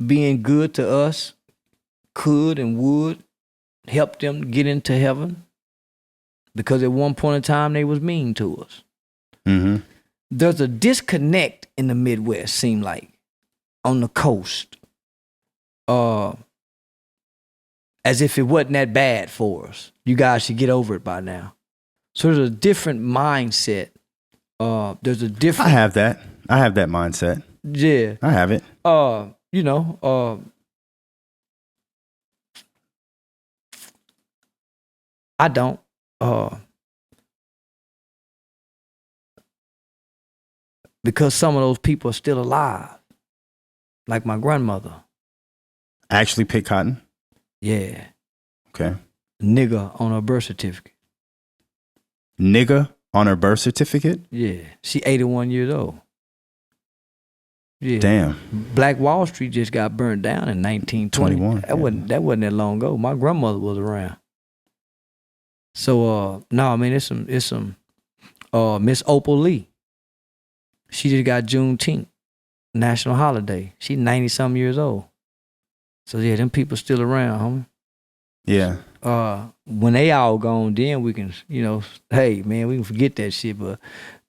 being good to us could and would help them get into heaven, because at one point in time they was mean to us. Mm-hmm. There's a disconnect in the Midwest, seem like, on the coast, as if it wasn't that bad for us. You guys should get over it by now. So there's a different mindset. There's a different. I have that mindset. Yeah, I have it. You know, I don't. Because some of those people are still alive, like my grandmother. Actually pick cotton? Yeah. Okay. Nigger on her birth certificate. Nigger on her birth certificate? Yeah. She 81 years old. Yeah. Damn. Black Wall Street just got burned down in 1921. That wasn't that long ago. My grandmother was around. So no, I mean it's some Miss Opal Lee. She just got Juneteenth, national holiday. She's 90-something years old. So yeah, them people still around, homie. Yeah. When they all gone, then we can, hey man, we can forget that shit, but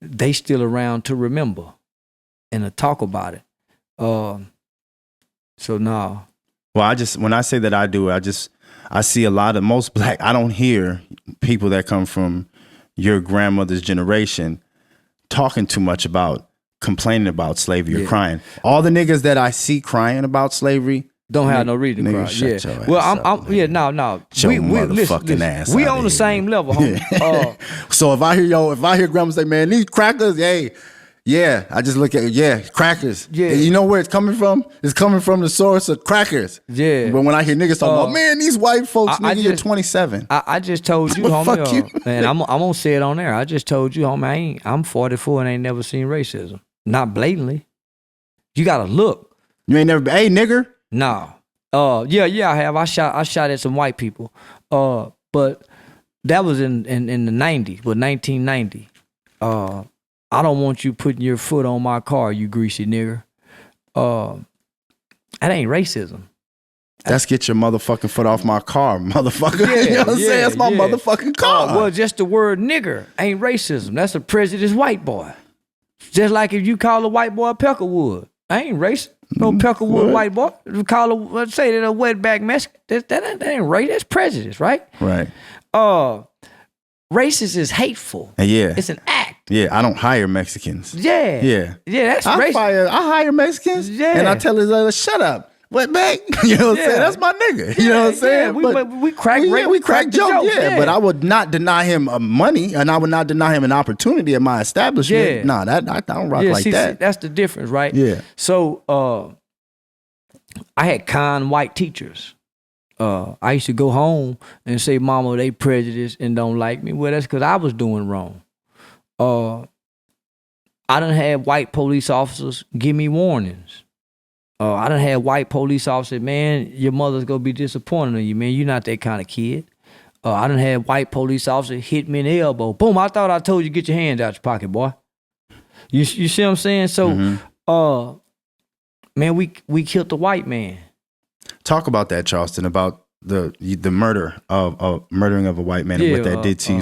they still around to remember and to talk about it. So no. Well, when I say that I do, I see a lot of most black, I don't hear people that come from your grandmother's generation talking too much about complaining about slavery or crying. All the niggas that I see crying about slavery don't have no reason to cry. Yeah. Well, no. Your motherfucking ass. We on the same level, homie. Yeah. So if I hear grandma say, man, these crackers, hey, yeah, I just look at crackers. Yeah. You know where it's coming from? It's coming from the source of crackers. Yeah. But when I hear niggas talking about, man, these white folks, you're 27. I just told you, homie. Fuck you. And I'm gonna say it on there. I just told you, homie, I'm 44 and ain't never seen racism. Not blatantly. You gotta look. You ain't never been, hey, nigger? No. Yeah, I have. I shot at some white people. But that was in the 90s, 1990. I don't want you putting your foot on my car, you greasy nigger. That ain't racism. That's get your motherfucking foot off my car, motherfucker. Yeah, you know what I'm saying? That's my motherfucking car. Well, just the word nigger ain't racism. That's a prejudiced white boy. Just like if you call a white boy Peckerwood. I ain't racist. No Peckerwood white boy. If you call let's say they're a wetback Mexican. That ain't race. That's prejudice, right? Right. Racist is hateful. Yeah. It's an act. Yeah, I don't hire Mexicans. Yeah. Yeah. Yeah, that's racist. I hire Mexicans. Yeah. And I tell his other, shut up. Wetback. You know what I'm saying? That's my nigga. You know what I'm saying? Yeah, we crack we crack jokes. Yeah. But I would not deny him money, and I would not deny him an opportunity at my establishment. Yeah. Nah, I don't rock like that. See, that's the difference, right? Yeah. So I had kind white teachers. I used to go home and say, Mama, they prejudiced and don't like me. Well, that's because I was doing wrong. I done had white police officers give me warnings. I done had white police officers, man, your mother's gonna be disappointed in you, man. You're not that kind of kid. I done had white police officers hit me in the elbow. Boom, I thought I told you get your hands out your pocket, boy. You see what I'm saying? So, man, we killed the white man. Talk about that, Charleston, about the murder of murdering of a white man and what that did to you.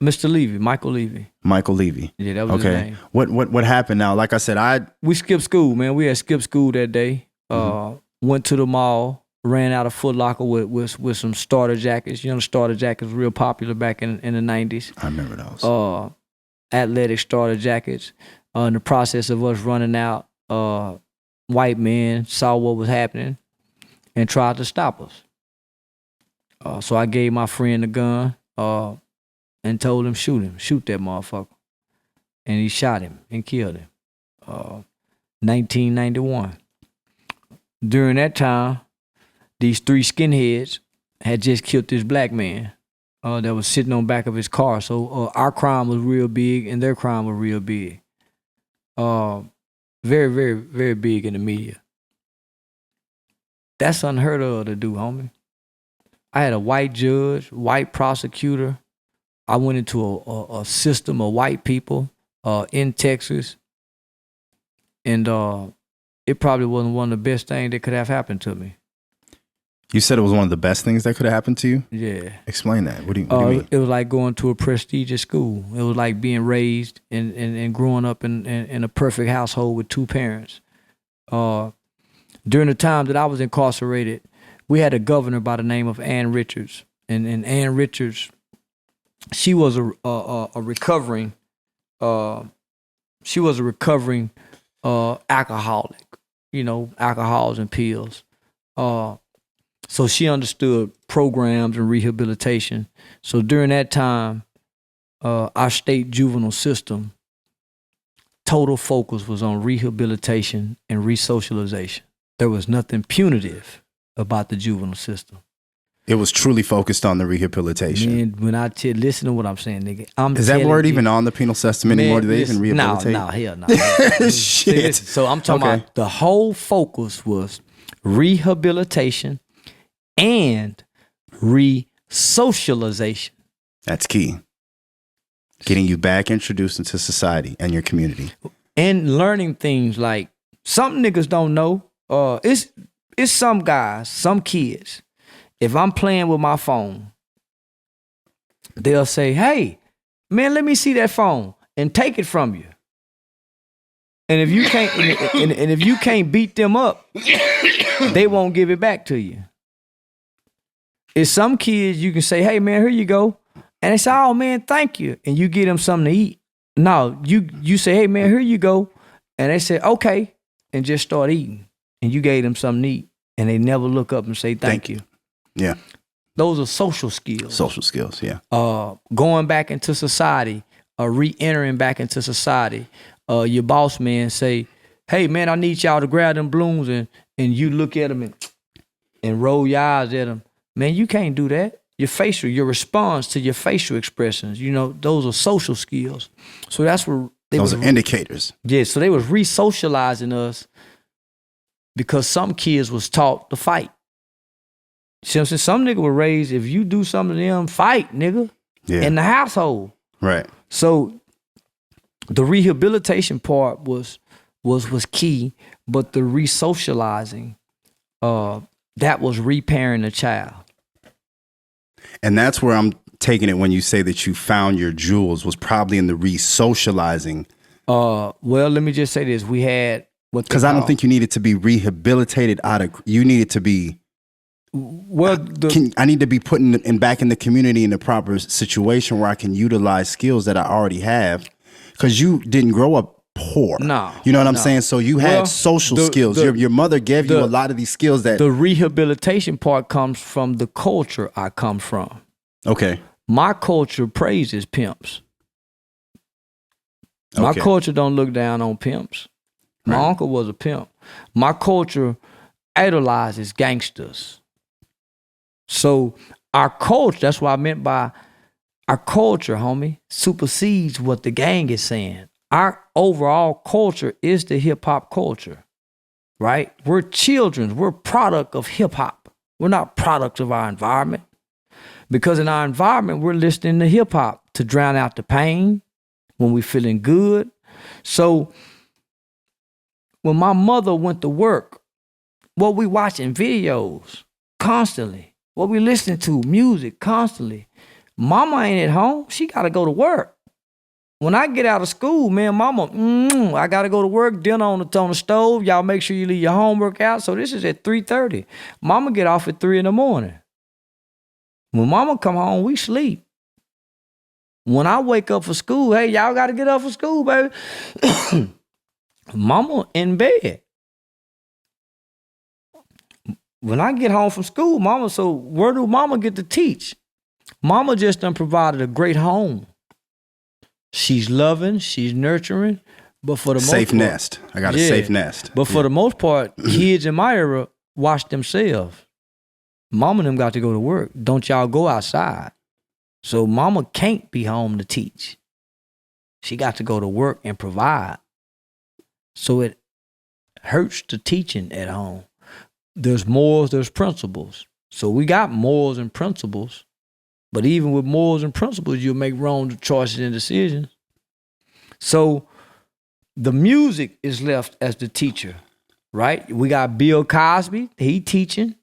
Mr. Levy, Michael Levy. Michael Levy. Yeah, that was his name. What happened now? Like I said, we skipped school, man. We had skipped school that day. Went to the mall, ran out of Foot Locker with some starter jackets. You know, starter jackets were real popular back in the 90s. I remember those. Athletic starter jackets. In the process of us running out, white men saw what was happening and tried to stop us. So I gave my friend the gun and told him, shoot that motherfucker. And he shot him and killed him. 1991. During that time, these three skinheads had just killed this black man that was sitting on the back of his car. So our crime was real big and their crime was real big. Very, very, very big in the media. That's unheard of to do, homie. I had a white judge, white prosecutor. I went into a system of white people in Texas. And it probably wasn't one of the best things that could have happened to me. You said it was one of the best things that could have happened to you? Yeah. Explain that. What do you mean? It was like going to a prestigious school. It was like being raised and growing up in a perfect household with two parents. During the time that I was incarcerated, we had a governor by the name of Ann Richards. And Ann Richards, she was a recovering alcoholic, alcohols and pills. So she understood programs and rehabilitation. So during that time, our state juvenile system, total focus was on rehabilitation and resocialization. There was nothing punitive about the juvenile system. It was truly focused on the rehabilitation. Man, when I listen to what I'm saying, nigga, is that word even on the penal system anymore? Do they even rehabilitate? No, hell no. Shit. So I'm talking about the whole focus was rehabilitation and resocialization. That's key. Getting you back introduced into society and your community. And learning things like some niggas don't know. It's some guys, some kids. If I'm playing with my phone, they'll say, "Hey, man, let me see that phone," and take it from you. And if you can't, and if you can't beat them up, they won't give it back to you. It's some kids you can say, "Hey, man, here you go," and they say, "Oh, man, thank you," and you get them something to eat. No, you say, "Hey, man, here you go," and they say, "Okay," and just start eating, and you gave them something to eat, and they never look up and say thank you. Yeah. Those are social skills. Social skills, yeah. Going back into society, re-entering back into society. Your boss man say, "Hey man, I need y'all to grab them balloons," and you look at them and roll your eyes at them. Man, you can't do that. Your response to your facial expressions, those are social skills. So that's where those are indicators. Yeah, so they was re-socializing us because some kids was taught to fight. See what I'm saying? Some nigga were raised, if you do something to them, fight, nigga, in the household. Right. So the rehabilitation part was key, but the re-socializing, that was reparing the child. And that's where I'm taking it when you say that you found your jewels was probably in the re-socializing. Well, let me just say this. We had what because I don't think you needed to be rehabilitated you needed to be I need to be put back in the community in the proper situation where I can utilize skills that I already have. Because you didn't grow up poor. No. You know what I'm saying? So you had social skills. Your mother gave you a lot of these skills that... The rehabilitation part comes from the culture I come from. Okay. My culture praises pimps. My culture don't look down on pimps. My uncle was a pimp. My culture idolizes gangsters. So our culture, that's what I meant by our culture, homie, supersedes what the gang is saying. Our overall culture is the hip hop culture, right? We're children. We're product of hip hop. We're not products of our environment. Because in our environment, we're listening to hip hop to drown out the pain when we're feeling good. So when my mother went to work, what we watching videos constantly. What we listening to, music constantly. Mama ain't at home. She got to go to work. When I get out of school, man, mama, I got to go to work, dinner on the stove. Y'all make sure you leave your homework out. So this is at 3:30. Mama get off at 3 a.m. When mama come home, we sleep. When I wake up for school, hey, y'all got to get up for school, baby. Mama in bed. When I get home from school, mama, so where do mama get to teach? Mama just done provided a great home. She's loving, she's nurturing, but for the most part... Safe nest. I got a safe nest. But for the most part, kids in my era watch themselves. Mama and them got to go to work. Don't y'all go outside. So mama can't be home to teach. She got to go to work and provide. So it hurts the teaching at home. There's morals, there's principles. So we got morals and principles. But even with morals and principles, you'll make wrong choices and decisions. So the music is left as the teacher, right? We got Bill Cosby, he teaching.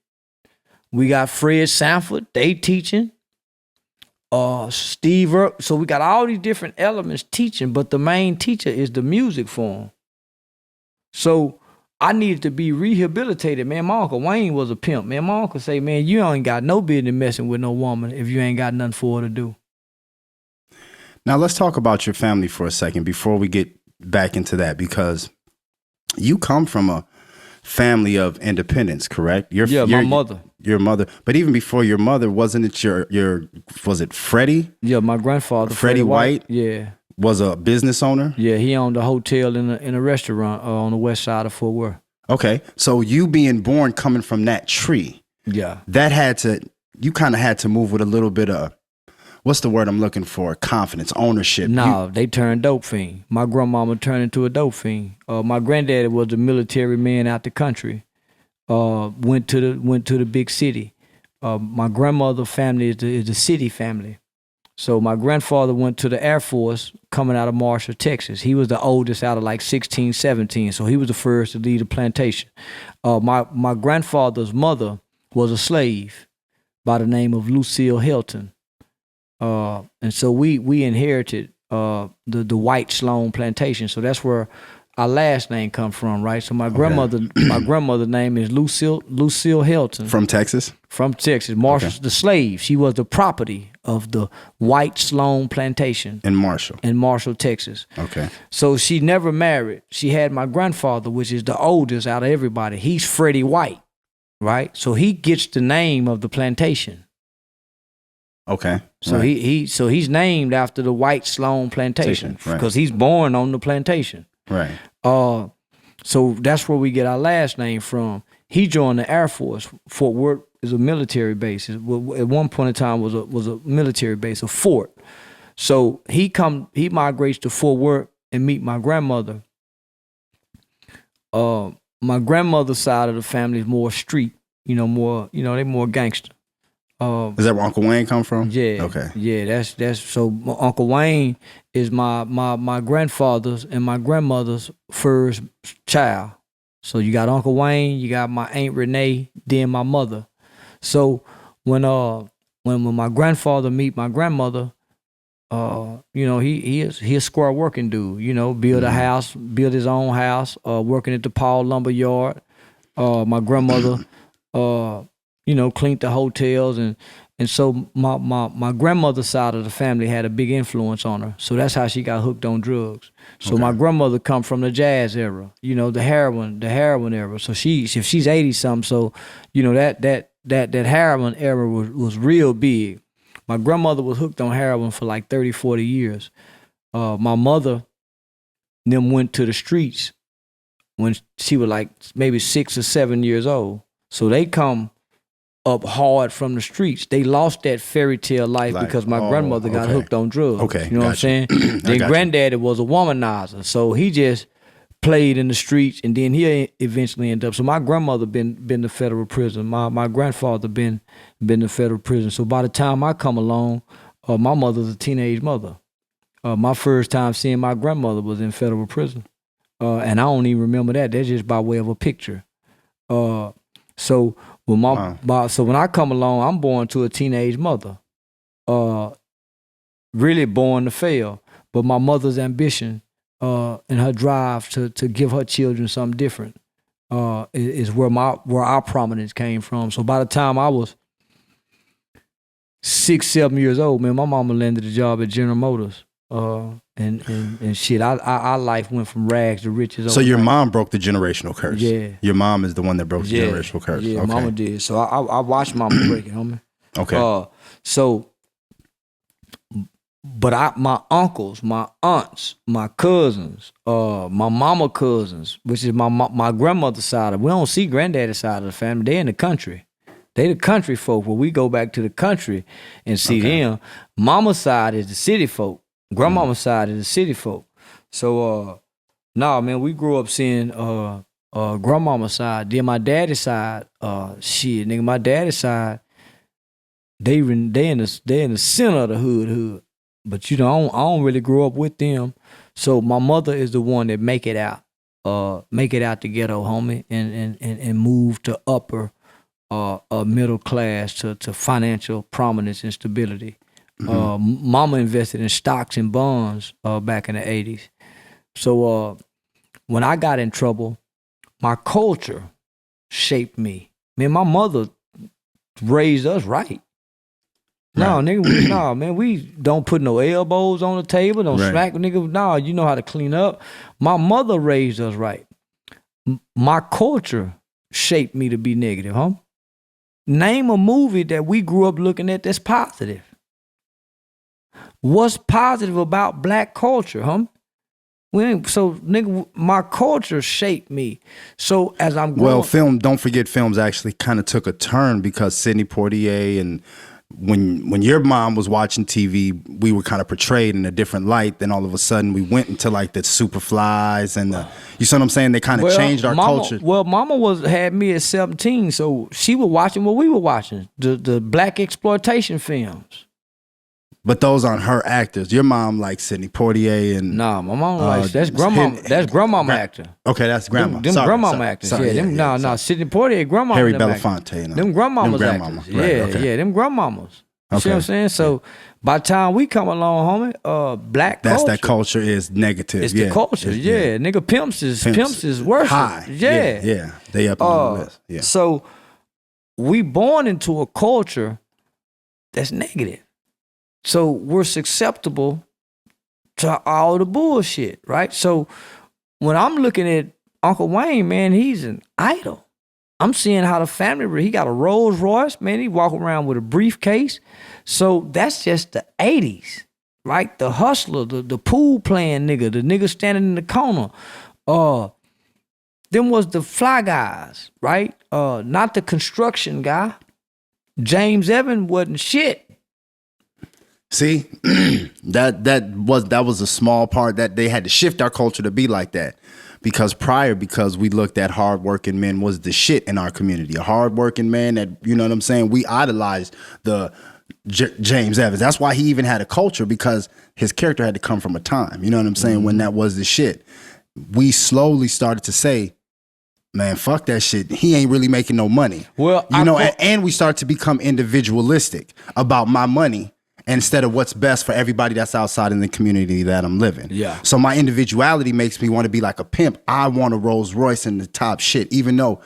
We got Fred Sanford, they teaching. Steve Earle. So we got all these different elements teaching, but the main teacher is the music form. So I needed to be rehabilitated, man. My Uncle Wayne was a pimp, man. My uncle say, man, you ain't got no business messing with no woman if you ain't got nothing for her to do. Now let's talk about your family for a second before we get back into that, because you come from a family of independence, correct? My mother. Your mother, but even before your mother, wasn't it was it Freddie? Yeah, my grandfather. Freddie White. Yeah. Was a business owner? Yeah, he owned a hotel in a restaurant on the west side of Fort Worth. Okay, so you being born coming from that tree, yeah, you kind of had to move with a little bit of, what's the word I'm looking for? Confidence, ownership. No, they turned dope fiend. My grandmama turned into a dope fiend. My granddaddy was a military man out the country. Went to the big city. My grandmother family is the city family. So my grandfather went to the Air Force coming out of Marshall, Texas. He was the oldest out of like 16, 17. So he was the first to lead a plantation. My grandfather's mother was a slave by the name of Lucille Hilton. And so we inherited the White Sloan plantation. So that's where our last name come from, right? So my grandmother's name is Lucille Hilton. From Texas? From Texas. Marshall, the slave. She was the property of the White Sloan plantation. In Marshall, Texas. Okay. So she never married. She had my grandfather, which is the oldest out of everybody. He's Freddie White, right? So he gets the name of the plantation. Okay. So right. he's named after the White Sloan plantation because he's born on the plantation. Right. So that's where we get our last name from. He joined the Air Force. Fort Worth is a military base. At one point in time was a military base, a fort. So he migrates to Fort Worth and meet my grandmother. My grandmother's side of the family is more street, they more gangster. Is that where Uncle Wayne come from? Yeah. Okay. Yeah, that's so Uncle Wayne is my grandfather's and my grandmother's first child. So you got Uncle Wayne, you got my Aunt Renee, then my mother. So when my grandfather meet my grandmother, he a square working dude, build a house, build his own house, working at the Paul Lumber Yard. My grandmother cleaned the hotels and so my grandmother's side of the family had a big influence on her. So that's how she got hooked on drugs. So my grandmother come from the jazz era, the heroin era. So if she's 80 something, so that heroin era was real big. My grandmother was hooked on heroin for like 30, 40 years. My mother them went to the streets when she was like maybe 6 or 7 years old. So they come up hard from the streets. They lost that fairy tale life because my grandmother got hooked on drugs. Okay, you know what I'm saying? Then granddaddy was a womanizer, so he just played in the streets, and then he eventually ended up. So my grandmother been to federal prison. My grandfather been to federal prison. So by the time I come along, my mother's a teenage mother. My first time seeing my grandmother was in federal prison, and I don't even remember that. That's just by way of a picture. So when when I come along, I'm born to a teenage mother, really born to fail. But my mother's ambition and her drive to give her children something different is where our prominence came from. So by the time I was 6, 7 years old, man, my mama landed a job at General Motors. And shit, our life went from rags to riches. So your mom broke the generational curse. Yeah. Your mom is the one that broke the generational curse. Yeah, okay. Mama did. So I watched mama break it, homie. Okay. But my uncles, my aunts, my cousins, my mama cousins, which is my grandmother's side. We don't see granddaddy's side of the family. They in the country. They the country folk. Where we go back to the country and see them. Mama's side is the city folk. Grandmama's side is the city folk. So, man, we grew up seeing grandmama's side. Then my daddy's side, my daddy's side, they in the center of the hood. But I don't really grow up with them. So my mother is the one that make it out the ghetto, homie, and move to upper middle class to financial prominence and stability. Mama invested in stocks and bonds back in the 80s. So when I got in trouble, my culture shaped me. Man, my mother raised us right. No, nigga, man, we don't put no elbows on the table, don't smack, nigga. No, you know how to clean up. My mother raised us right. My culture shaped me to be negative, huh? Name a movie that we grew up looking at that's positive. What's positive about black culture, huh? So, nigga, my culture shaped me. So as I'm growing, well, don't forget, films actually kind of took a turn because Sidney Poitier and when your mom was watching TV, we were kind of portrayed in a different light. Then all of a sudden, we went into like the Superflies and you see what I'm saying? They kind of changed our culture. Well, Mama had me at 17, so she was watching what we were watching, the black exploitation films. But those aren't her actors. Your mom likes Sidney Poitier and my mom likes that's grandma. That's grandmama actor. Okay, that's grandma. Them grandmama actors. Yeah, Sidney Poitier, grandmama. Harry Belafonte. Them grandmamas actors. Yeah, them grandmamas. You see what I'm saying? So by the time we come along, homie, black culture. That culture is negative. It's the culture. Nigga, pimps is worse. High. Yeah. They up on the list. Yeah. So we born into a culture that's negative. So we're susceptible to all the bullshit, right? So when I'm looking at Uncle Wayne, man, he's an idol. I'm seeing how the family, he got a Rolls Royce, man, he walk around with a briefcase. So that's just the 80s, right? The hustler, the pool playing nigga, the nigga standing in the corner. Them was the fly guys, right? Not the construction guy. James Evans wasn't shit. See, that was a small part that they had to shift our culture to be like that. Because we looked at hardworking men was the shit in our community. A hardworking man that, you know what I'm saying, we idolized the James Evans. That's why he even had a culture, because his character had to come from a time, you know what I'm saying, when that was the shit. We slowly started to say, man, fuck that shit. He ain't really making no money. Well, and we start to become individualistic about my money instead of what's best for everybody that's outside in the community that I'm living. Yeah. So my individuality makes me want to be like a pimp. I want a Rolls Royce and the top shit, even though,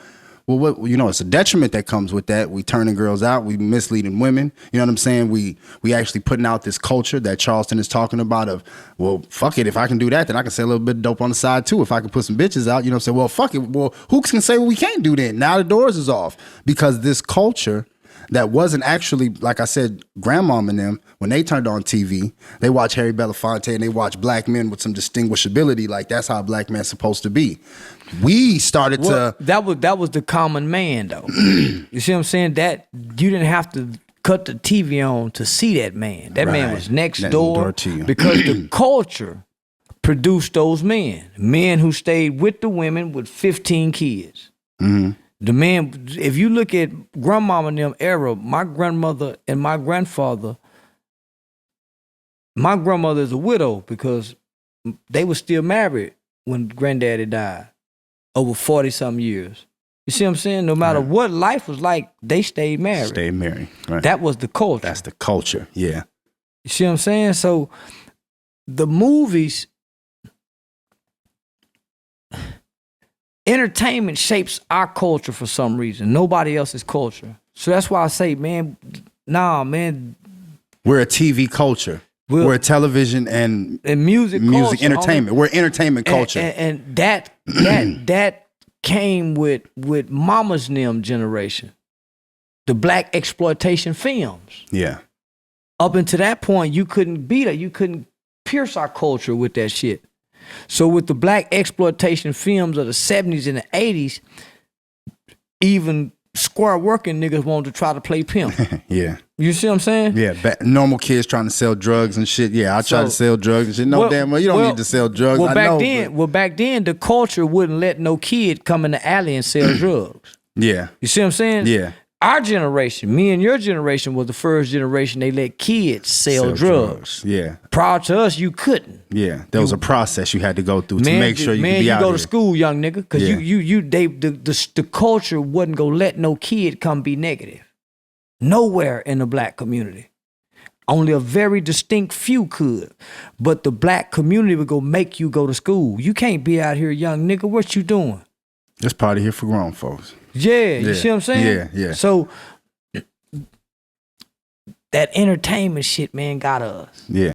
it's a detriment that comes with that. We turning girls out. We misleading women. You know what I'm saying? We actually putting out this culture that Charleston is talking about of, well, fuck it. If I can do that, then I can sell a little bit of dope on the side too. If I can put some bitches out, you know what I'm saying? Well, fuck it. Well, who can say what we can't do then? Now the doors is off. Because this culture that wasn't actually, like I said, grandmom and them, when they turned on TV, they watch Harry Belafonte and they watch black men with some distinguishability. Like, that's how a black man's supposed to be. We started to... That was the common man, though. You see what I'm saying? That you didn't have to cut the TV on to see that man. That man was next door to you. Because the culture produced those men. Men who stayed with the women with 15 kids. Mm-hmm. The man, if you look at grandmama and them era, my grandmother and my grandfather, my grandmother is a widow because they were still married when granddaddy died over 40-something years. You see what I'm saying? No matter what life was like, they stayed married. Stayed married, right. That was the culture. That's the culture, yeah. You see what I'm saying? So the movies... Entertainment shapes our culture for some reason. Nobody else's culture. So that's why I say, man, we're a TV culture. We're a television and music culture, entertainment. We're entertainment culture. And that came with Mama's them generation. The black exploitation films. Yeah. Up until that point, you couldn't beat it. You couldn't pierce our culture with that shit. So with the black exploitation films of the 70s and the 80s, even square working niggas wanted to try to play pimp. Yeah. You see what I'm saying? Yeah. Normal kids trying to sell drugs and shit. Yeah, I try to sell drugs and shit. Damn well, you don't need to sell drugs. Back then, the culture wouldn't let no kid come in the alley and sell drugs. Yeah. You see what I'm saying? Yeah. Our generation, me and your generation, was the first generation they let kids sell drugs. Yeah. Prior to us, you couldn't. Yeah. There was a process you had to go through to make sure you could be out go here. to school, young nigga, because the culture wasn't gonna let no kid come be negative. Nowhere in the black community. Only a very distinct few could. But the black community would go make you go to school. You can't be out here, young nigga. What you doing? This party here for grown folks. Yeah, you see what I'm saying? Yeah. So that entertainment shit, man, got us. Yeah.